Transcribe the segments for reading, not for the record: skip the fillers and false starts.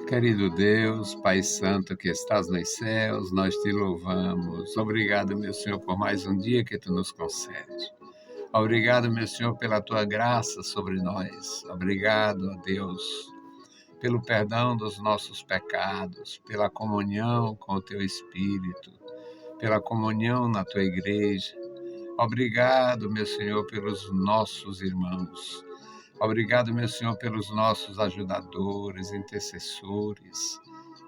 Querido Deus, Pai Santo que estás nos céus, nós te louvamos. Obrigado, meu Senhor, por mais um dia que tu nos concede. Obrigado, meu Senhor, pela tua graça sobre nós. Obrigado, ó Deus, pelo perdão dos nossos pecados, pela comunhão com o teu Espírito, pela comunhão na tua igreja. Obrigado, meu Senhor, pelos nossos irmãos. Obrigado, meu Senhor, pelos nossos ajudadores, intercessores.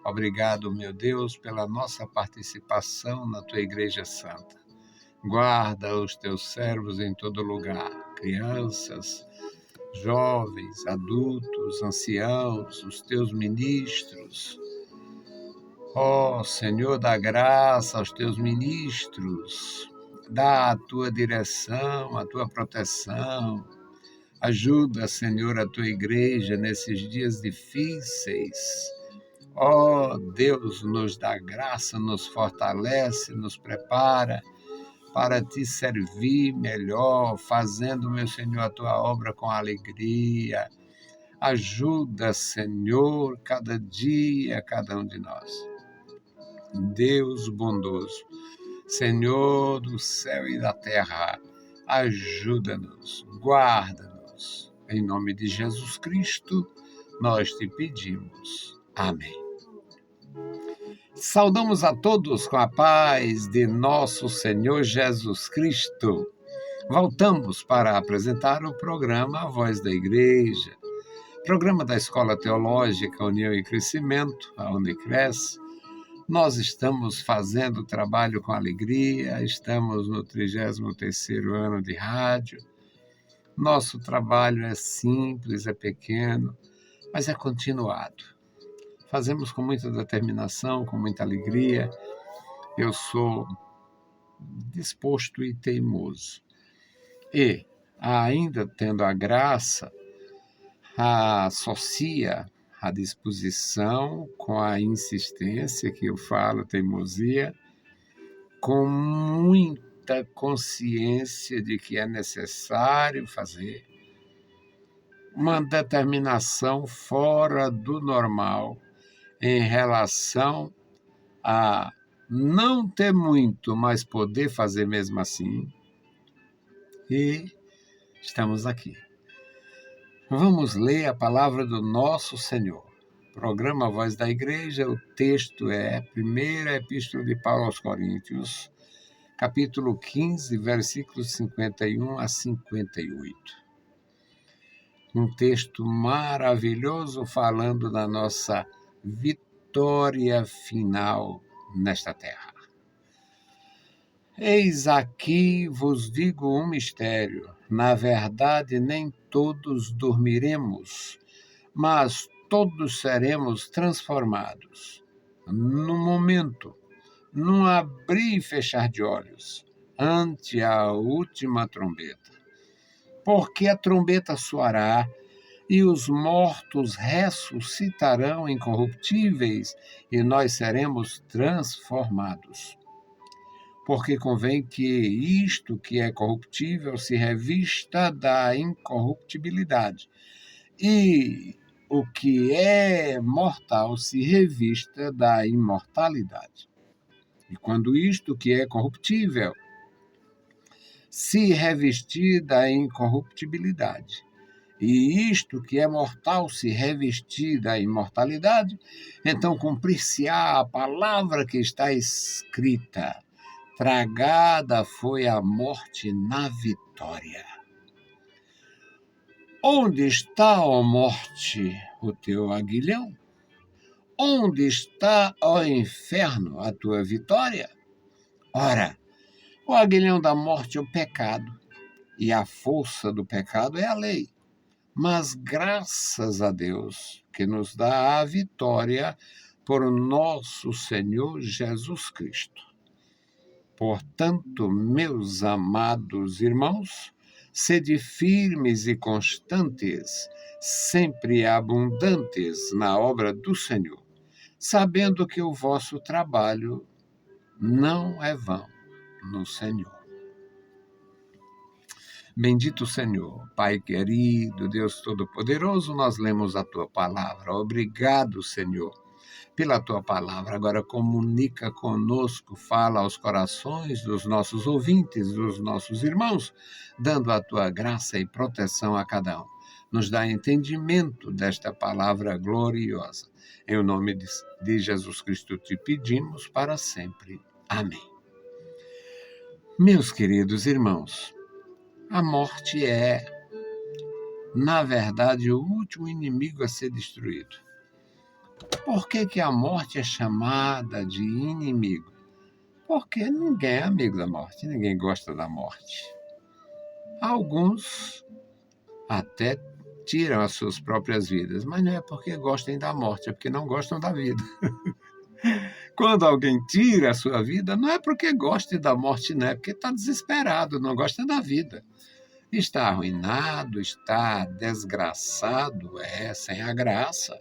Obrigado, meu Deus, pela nossa participação na tua Igreja Santa. Guarda os teus servos em todo lugar, crianças, jovens, adultos, anciãos, os teus ministros. Ó Senhor, dá graça aos teus ministros, dá a tua direção, a tua proteção. Ajuda, Senhor, a tua igreja nesses dias difíceis. Ó Deus, nos dá graça, nos fortalece, nos prepara para te servir melhor, fazendo, meu Senhor, a tua obra com alegria. Ajuda, Senhor, cada dia, cada um de nós. Deus bondoso, Senhor do céu e da terra, ajuda-nos, guarda-nos. Em nome de Jesus Cristo, nós te pedimos. Amém. Saudamos a todos com a paz de nosso Senhor Jesus Cristo. Voltamos para apresentar o programa A Voz da Igreja, programa da Escola Teológica União e Crescimento, a Unicres. Nós estamos fazendo trabalho com alegria, estamos no 33º ano de rádio. Nosso trabalho é simples, é pequeno, mas é continuado. Fazemos com muita determinação, com muita alegria. Eu sou disposto e teimoso. E, ainda tendo a graça, associa a disposição com a insistência que eu falo, teimosia, com muita consciência de que é necessário fazer uma determinação fora do normal em relação a não ter muito, mas poder fazer mesmo assim. E estamos aqui. Vamos ler a palavra do nosso Senhor. Programa Voz da Igreja, o texto é a primeira epístola de Paulo aos Coríntios, capítulo 15, versículos 51 a 58. Um texto maravilhoso falando da nossa vitória final nesta terra. Eis aqui vos digo um mistério. Na verdade, nem todos dormiremos, mas todos seremos transformados. No momento, num abrir e fechar de olhos, ante a última trombeta. Porque a trombeta soará e os mortos ressuscitarão incorruptíveis e nós seremos transformados. Porque convém que isto que é corruptível se revista da incorruptibilidade, e o que é mortal se revista da imortalidade. E quando isto que é corruptível se revestir da incorruptibilidade, e isto que é mortal se revestir da imortalidade, então cumprir-se-á a palavra que está escrita: tragada foi a morte na vitória. Onde está, ó morte, o teu aguilhão? Onde está, ó inferno, a tua vitória? Ora, o aguilhão da morte é o pecado, e a força do pecado é a lei. Mas graças a Deus que nos dá a vitória por nosso Senhor Jesus Cristo. Portanto, meus amados irmãos, sede firmes e constantes, sempre abundantes na obra do Senhor, sabendo que o vosso trabalho não é vão no Senhor. Bendito Senhor, Pai querido, Deus Todo-Poderoso, nós lemos a Tua palavra. Obrigado, Senhor, pela Tua palavra. Agora comunica conosco, fala aos corações dos nossos ouvintes, dos nossos irmãos, dando a Tua graça e proteção a cada um. Nos dá entendimento desta palavra gloriosa. Em o nome de Jesus Cristo te pedimos para sempre. Amém. Meus queridos irmãos, a morte é, na verdade, o último inimigo a ser destruído. Por que a morte é chamada de inimigo? Porque ninguém é amigo da morte, ninguém gosta da morte. Alguns até tiram as suas próprias vidas, mas não é porque gostem da morte, é porque não gostam da vida. Quando alguém tira a sua vida, não é porque goste da morte, não, é porque está desesperado, não gosta da vida. Está arruinado, está desgraçado, sem a graça.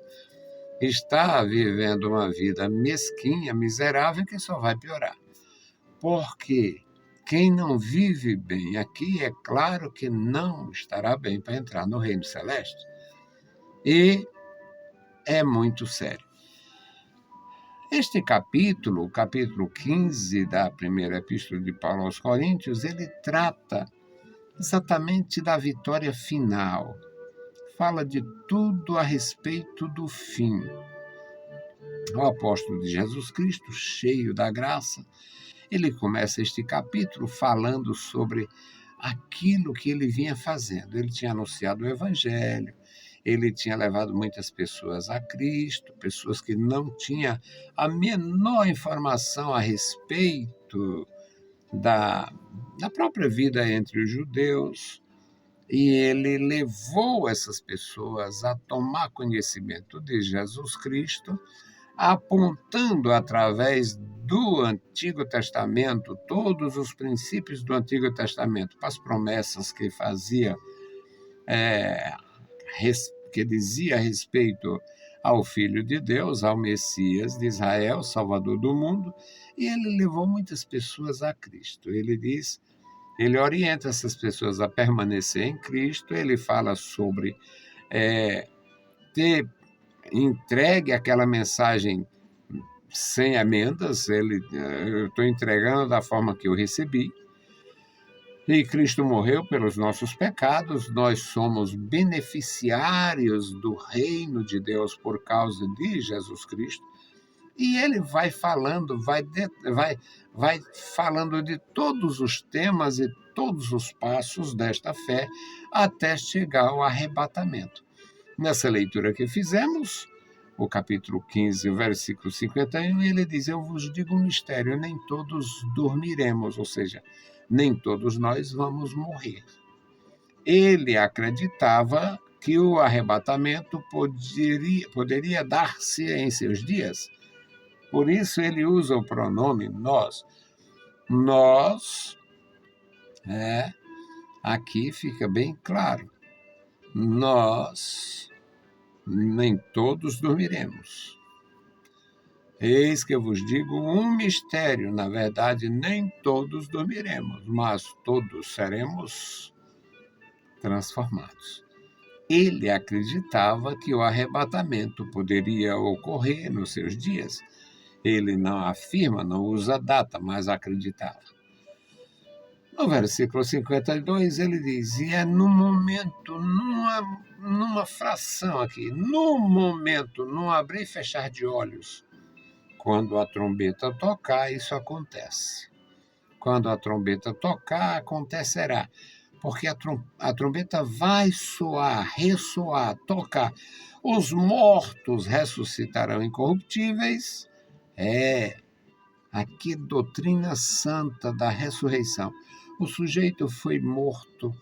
Está vivendo uma vida mesquinha, miserável, que só vai piorar. Porque quem não vive bem aqui, é claro que não estará bem para entrar no reino celeste. E é muito sério. Este capítulo, o capítulo 15 da primeira epístola de Paulo aos Coríntios, ele trata exatamente da vitória final. Fala de tudo a respeito do fim. O apóstolo de Jesus Cristo, cheio da graça, ele começa este capítulo falando sobre aquilo que ele vinha fazendo. Ele tinha anunciado o evangelho, ele tinha levado muitas pessoas a Cristo, pessoas que não tinham a menor informação a respeito da própria vida entre os judeus, e ele levou essas pessoas a tomar conhecimento de Jesus Cristo, apontando através do Antigo Testamento, todos os princípios do Antigo Testamento, para as promessas que fazia, que dizia a respeito ao Filho de Deus, ao Messias de Israel, Salvador do mundo, e ele levou muitas pessoas a Cristo. Ele orienta essas pessoas a permanecer em Cristo, ele fala sobre ter entregue aquela mensagem sem emendas, eu estou entregando da forma que eu recebi, e Cristo morreu pelos nossos pecados, nós somos beneficiários do reino de Deus por causa de Jesus Cristo, e ele vai falando, vai falando de todos os temas e todos os passos desta fé até chegar ao arrebatamento. Nessa leitura que fizemos, o capítulo 15, o versículo 51, ele diz: eu vos digo um mistério, nem todos dormiremos, ou seja, nem todos nós vamos morrer. Ele acreditava que o arrebatamento poderia dar-se em seus dias. Por isso ele usa o pronome nós. Nós, aqui fica bem claro, nós nem todos dormiremos. Eis que eu vos digo um mistério, na verdade, nem todos dormiremos, mas todos seremos transformados. Ele acreditava que o arrebatamento poderia ocorrer nos seus dias. Ele não afirma, não usa data, mas acreditava. No versículo 52, ele diz, e é no momento, numa fração aqui, no momento, num abrir e fechar de olhos, quando a trombeta tocar, isso acontece. Quando a trombeta tocar, acontecerá. Porque a trombeta vai soar, ressoar, tocar. Os mortos ressuscitarão incorruptíveis. Aqui doutrina santa da ressurreição. O sujeito foi morto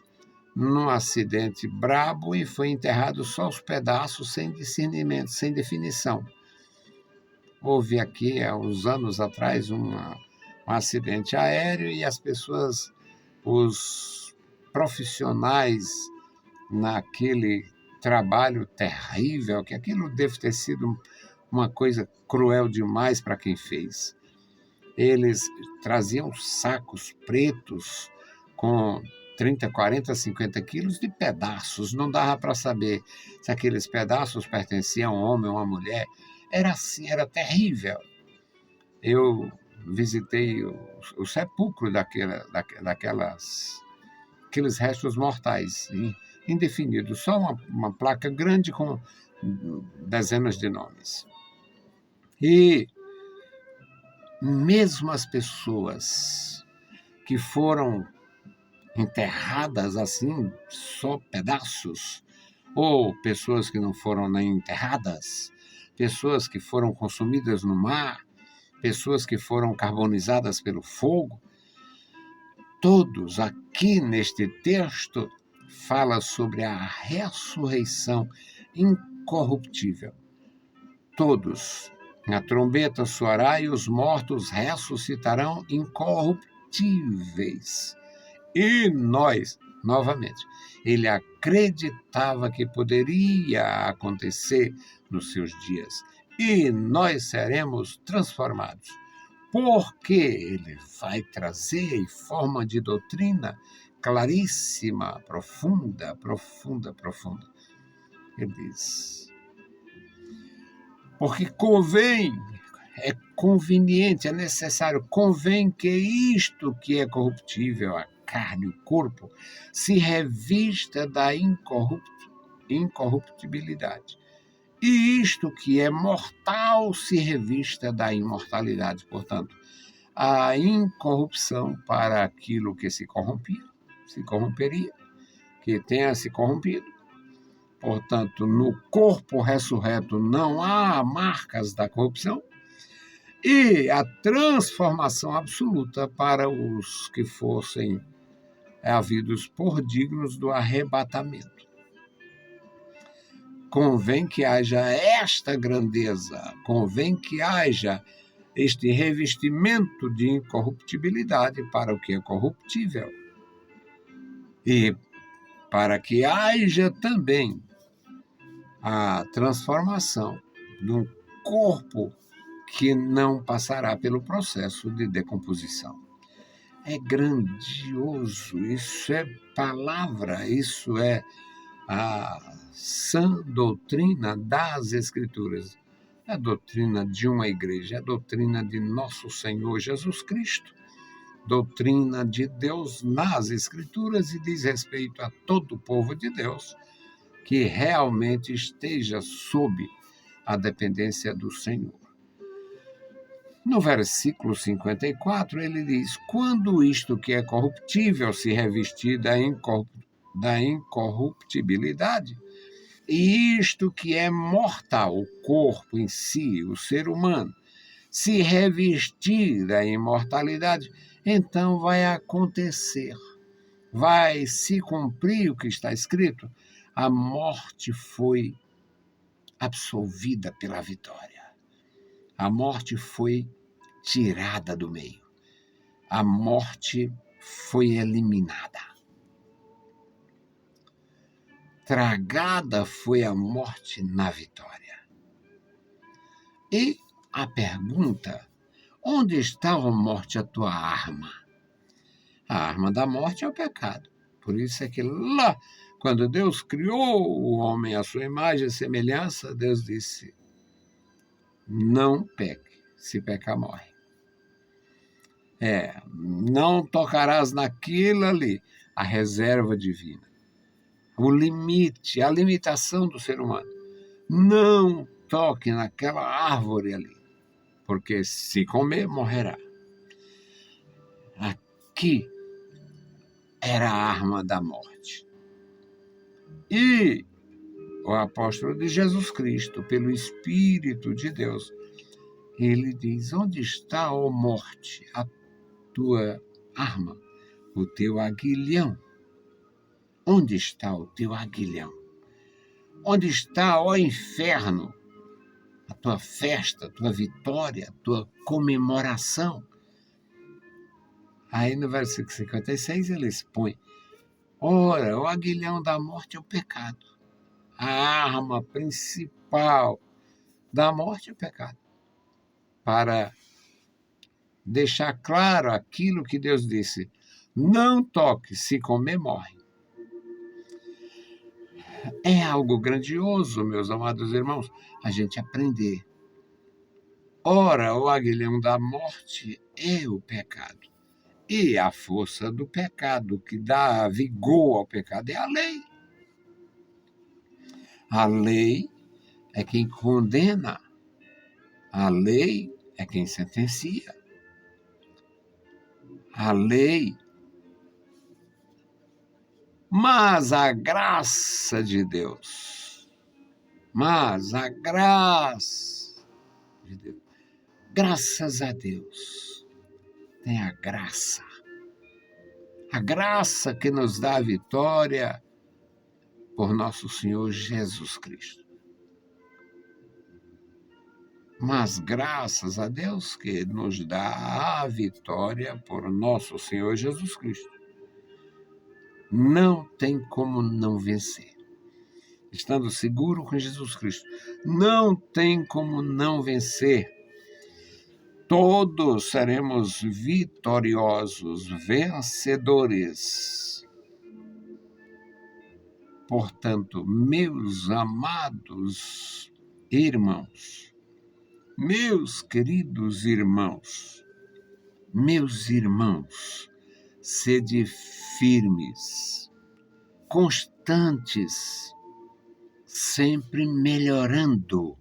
num acidente brabo e foi enterrado só os pedaços, sem discernimento, sem definição. Houve aqui, há uns anos atrás, um acidente aéreo e as pessoas, os profissionais naquele trabalho terrível, que aquilo deve ter sido uma coisa cruel demais para quem fez. Eles traziam sacos pretos com 30, 40, 50 quilos de pedaços. Não dava para saber se aqueles pedaços pertenciam a um homem ou a uma mulher. Era assim, era terrível. Eu visitei o sepulcro aqueles restos mortais, indefinidos, só uma placa grande com dezenas de nomes. E mesmo as pessoas que foram enterradas assim, só pedaços, ou pessoas que não foram nem enterradas, pessoas que foram consumidas no mar, pessoas que foram carbonizadas pelo fogo, todos aqui neste texto fala sobre a ressurreição incorruptível. Todos. A trombeta soará e os mortos ressuscitarão incorruptíveis. E nós, novamente, ele acreditava que poderia acontecer nos seus dias. E nós seremos transformados. Porque ele vai trazer em forma de doutrina claríssima, profunda, profunda, profunda. Ele diz: porque convém, é conveniente, é necessário, convém que isto que é corruptível, a carne, o corpo, se revista da incorruptibilidade. E isto que é mortal se revista da imortalidade. Portanto, a incorrupção para aquilo que se corromperia, que tenha se corrompido. Portanto, no corpo ressurreto não há marcas da corrupção, e a transformação absoluta para os que fossem havidos por dignos do arrebatamento. Convém que haja esta grandeza, convém que haja este revestimento de incorruptibilidade para o que é corruptível. E para que haja também a transformação de um corpo que não passará pelo processo de decomposição. É grandioso, isso é palavra, isso é a sã doutrina das Escrituras. É a doutrina de uma igreja, é a doutrina de nosso Senhor Jesus Cristo, doutrina de Deus nas Escrituras, e diz respeito a todo o povo de Deus que realmente esteja sob a dependência do Senhor. No versículo 54, ele diz: quando isto que é corruptível se revestir da incorruptibilidade, e isto que é mortal, o corpo em si, o ser humano, se revestir da imortalidade, então vai acontecer, vai se cumprir o que está escrito: a morte foi absolvida pela vitória. A morte foi tirada do meio. A morte foi eliminada. Tragada foi a morte na vitória. E a pergunta: onde está, ó morte, a tua arma? A arma da morte é o pecado. Por isso é que lá, quando Deus criou o homem à sua imagem e semelhança, Deus disse: não peque, se pecar morre. Não tocarás naquilo ali, a reserva divina. O limite, a limitação do ser humano. Não toque naquela árvore ali, porque se comer, morrerá. Aqui era a arma da morte. E o apóstolo de Jesus Cristo, pelo Espírito de Deus, ele diz: onde está, ó morte, a tua arma, o teu aguilhão? Onde está o teu aguilhão? Onde está, ó inferno, a tua festa, a tua vitória, a tua comemoração? Aí no versículo 56 ele expõe: ora, o aguilhão da morte é o pecado. A arma principal da morte é o pecado. Para deixar claro aquilo que Deus disse: Não toque, se comer, morre. É algo grandioso, meus amados irmãos, a gente aprender. Ora, o aguilhão da morte é o pecado. E a força do pecado, que dá vigor ao pecado, é a lei. A lei é quem condena. A lei é quem sentencia. A lei. Mas a graça de Deus. Mas a graça de Deus. Graças a Deus. Tem a graça. A graça que nos dá a vitória por nosso Senhor Jesus Cristo. Mas graças a Deus que nos dá a vitória por nosso Senhor Jesus Cristo. Não tem como não vencer. Estando seguro com Jesus Cristo, não tem como não vencer. Todos seremos vitoriosos, vencedores. Portanto, meus amados irmãos, meus queridos irmãos, meus irmãos, sede firmes, constantes, sempre melhorando,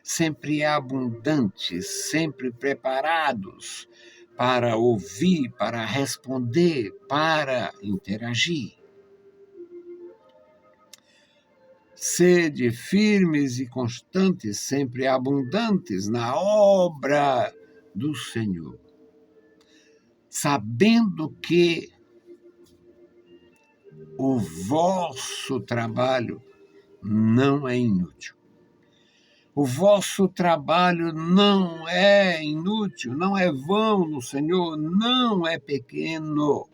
sempre abundantes, sempre preparados para ouvir, para responder, para interagir. Sede firmes e constantes, sempre abundantes na obra do Senhor, sabendo que o vosso trabalho não é inútil. O vosso trabalho não é inútil, não é vão no Senhor, não é pequeno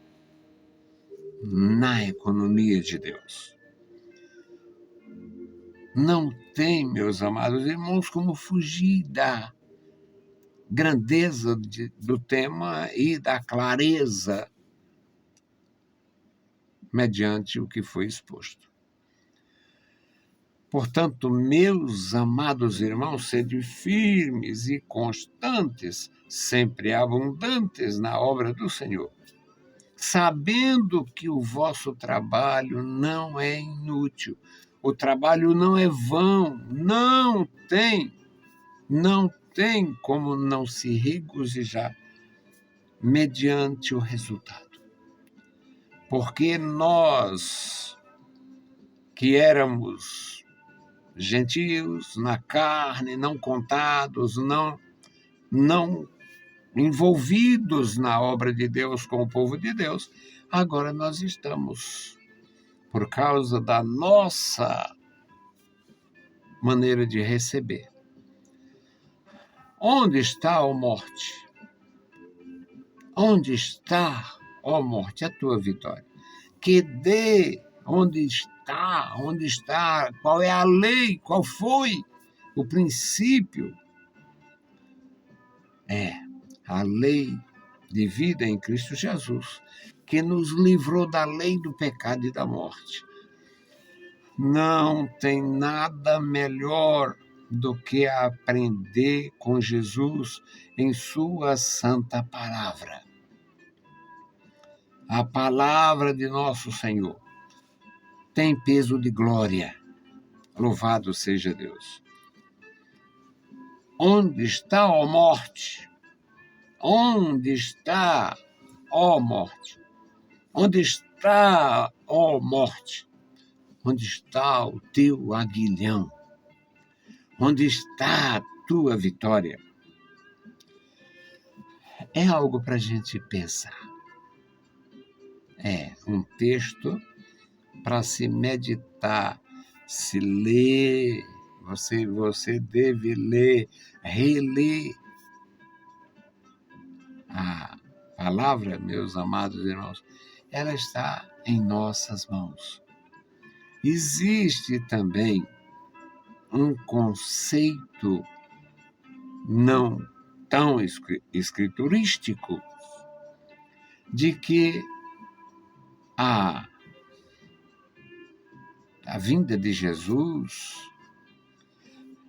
na economia de Deus. Não tem, meus amados irmãos, como fugir da grandeza do tema e da clareza mediante o que foi exposto. Portanto, meus amados irmãos, sede firmes e constantes, sempre abundantes na obra do Senhor, sabendo que o vosso trabalho não é inútil, o trabalho não é vão, não tem como não se regozijar mediante o resultado. Porque nós, que éramos gentios na carne, não contados, não envolvidos na obra de Deus com o povo de Deus, agora nós estamos, por causa da nossa maneira de receber. Onde está, ó morte? Onde está, ó morte, a tua vitória? Que dê, onde está, qual é a lei, qual foi o princípio? É a lei de vida em Cristo Jesus, que nos livrou da lei do pecado e da morte. Não tem nada melhor do que aprender com Jesus em sua santa palavra. A palavra de nosso Senhor tem peso de glória. Louvado seja Deus. Onde está, ó morte? Onde está, ó morte? Onde está, ó morte? Onde está o teu aguilhão? Onde está a tua vitória? É algo para a gente pensar. É um texto para se meditar, se ler. Você deve ler, reler. A palavra, meus amados irmãos, ela está em nossas mãos. Existe também um conceito não tão escriturístico de que a, a vinda de Jesus,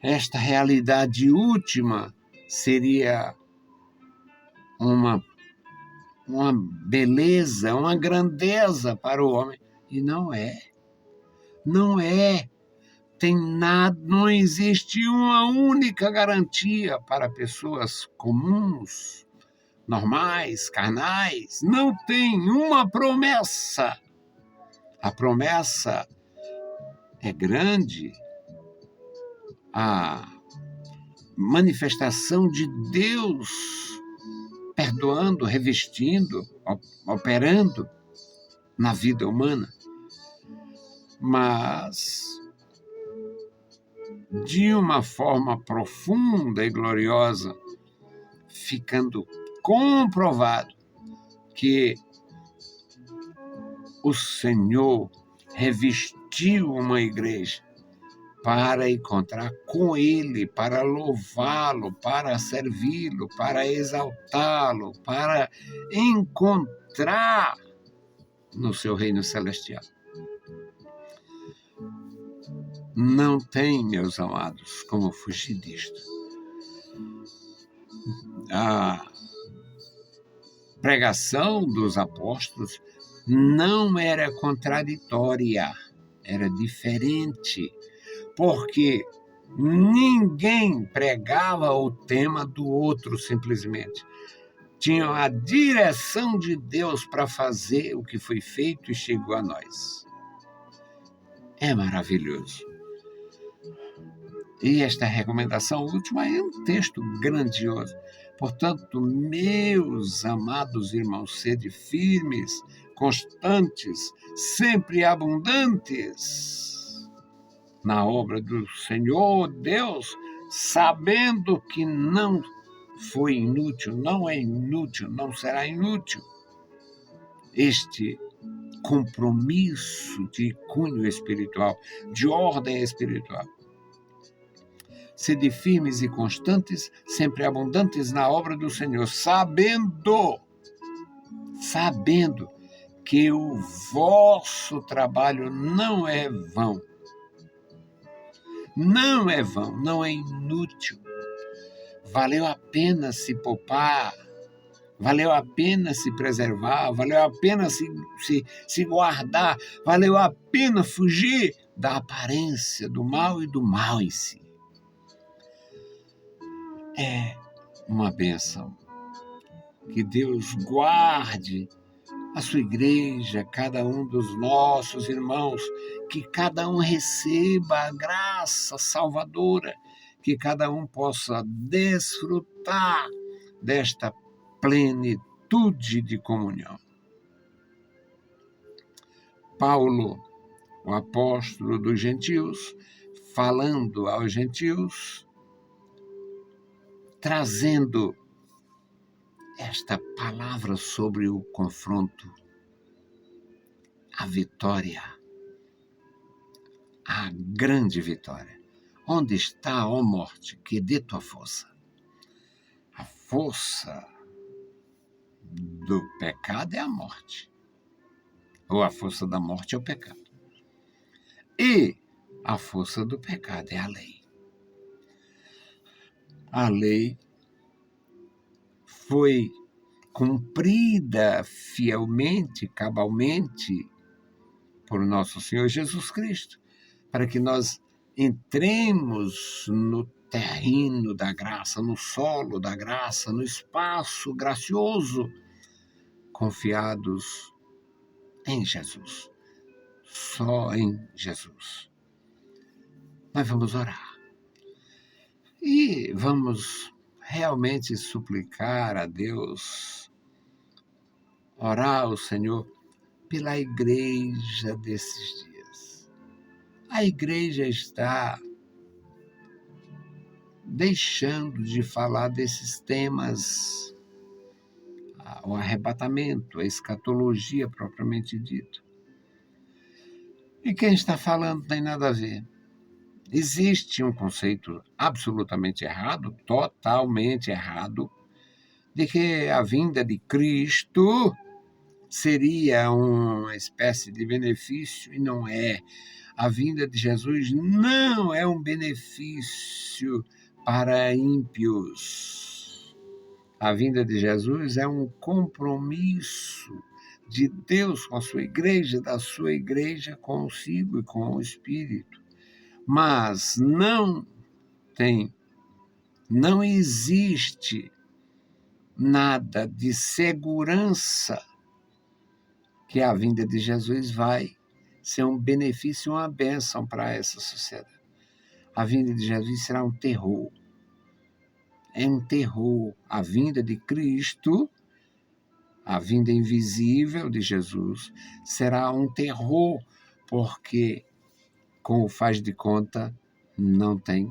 esta realidade última seria uma beleza, uma grandeza para o homem. E não é. Não é. Tem nada, não existe uma única garantia para pessoas comuns, normais, carnais. Não tem uma promessa. A promessa é grande. A manifestação de Deus perdoando, revestindo, operando na vida humana. Mas de uma forma profunda e gloriosa, ficando comprovado que o Senhor revestiu uma igreja para encontrar com Ele, para louvá-lo, para servi-lo, para exaltá-lo, para encontrar no seu reino celestial. Não tem, meus amados, como fugir disto. A pregação dos apóstolos não era contraditória, era diferente, porque ninguém pregava o tema do outro simplesmente. Tinham a direção de Deus para fazer o que foi feito e chegou a nós. É maravilhoso. E esta recomendação última é um texto grandioso. Portanto, meus amados irmãos, sede firmes, constantes, sempre abundantes na obra do Senhor Deus, sabendo que não foi inútil, não é inútil, não será inútil este compromisso de cunho espiritual, de ordem espiritual. Sede firmes e constantes, sempre abundantes na obra do Senhor, sabendo que o vosso trabalho não é vão. Não é vão, não é inútil. Valeu a pena se poupar, valeu a pena se preservar, valeu a pena se guardar, valeu a pena fugir da aparência do mal e do mal em si. É uma bênção. Que Deus guarde a sua igreja, cada um dos nossos irmãos, que cada um receba a graça salvadora, que cada um possa desfrutar desta plenitude de comunhão. Paulo, o apóstolo dos gentios, falando aos gentios, trazendo esta palavra sobre o confronto, a vitória, a grande vitória. Onde está, ó morte, que dê tua força? A força do pecado é a morte, ou a força da morte é o pecado. E a força do pecado é a lei. A lei foi cumprida fielmente, cabalmente, por nosso Senhor Jesus Cristo, para que nós entremos no terreno da graça, no solo da graça, no espaço gracioso, confiados em Jesus, só em Jesus. Nós vamos orar e vamos realmente suplicar a Deus, orar ao Senhor pela igreja desses dias. A igreja está deixando de falar desses temas, o arrebatamento, a escatologia propriamente dito. E quem está falando tem nada a ver. Existe um conceito absolutamente errado, totalmente errado, de que a vinda de Cristo seria uma espécie de benefício e não é. A vinda de Jesus não é um benefício para ímpios. A vinda de Jesus é um compromisso de Deus com a sua igreja, da sua igreja consigo e com o Espírito. Mas não existe nada de segurança que a vinda de Jesus vai ser um benefício, uma bênção para essa sociedade. A vinda de Jesus será um terror. É um terror. A vinda de Cristo, a vinda invisível de Jesus, será um terror, porque com o faz de conta não tem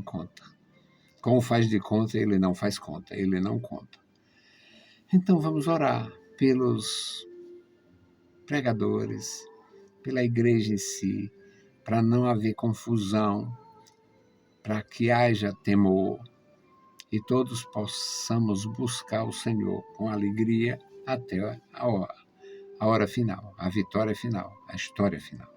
conta. Com o faz de conta, ele não faz conta, ele não conta. Então vamos orar pelos pregadores, pela igreja em si, para não haver confusão, para que haja temor e todos possamos buscar o Senhor com alegria até a hora final, a vitória final, a história final.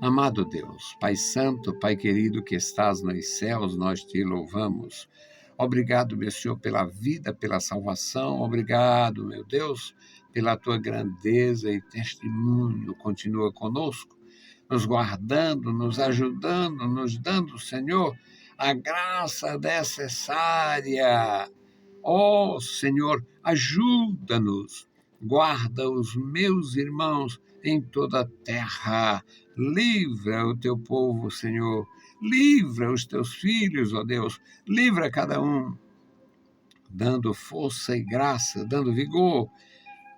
Amado Deus, Pai Santo, Pai querido que estás nos céus, nós te louvamos. Obrigado, meu Senhor, pela vida, pela salvação. Obrigado, meu Deus, pela tua grandeza e testemunho. Continua conosco, nos guardando, nos ajudando, nos dando, Senhor, a graça necessária. Ó Senhor, ajuda-nos. Guarda os meus irmãos em toda a terra. Livra o teu povo, Senhor. Livra os teus filhos, ó Deus. Livra cada um, dando força e graça, dando vigor,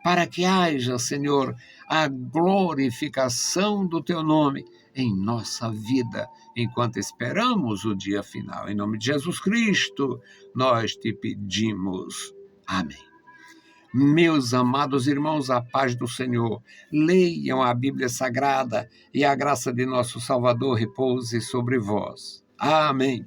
para que haja, Senhor, a glorificação do teu nome em nossa vida, enquanto esperamos o dia final. Em nome de Jesus Cristo, nós te pedimos. Amém. Meus amados irmãos, a paz do Senhor, leiam a Bíblia Sagrada e a graça de nosso Salvador repouse sobre vós. Amém.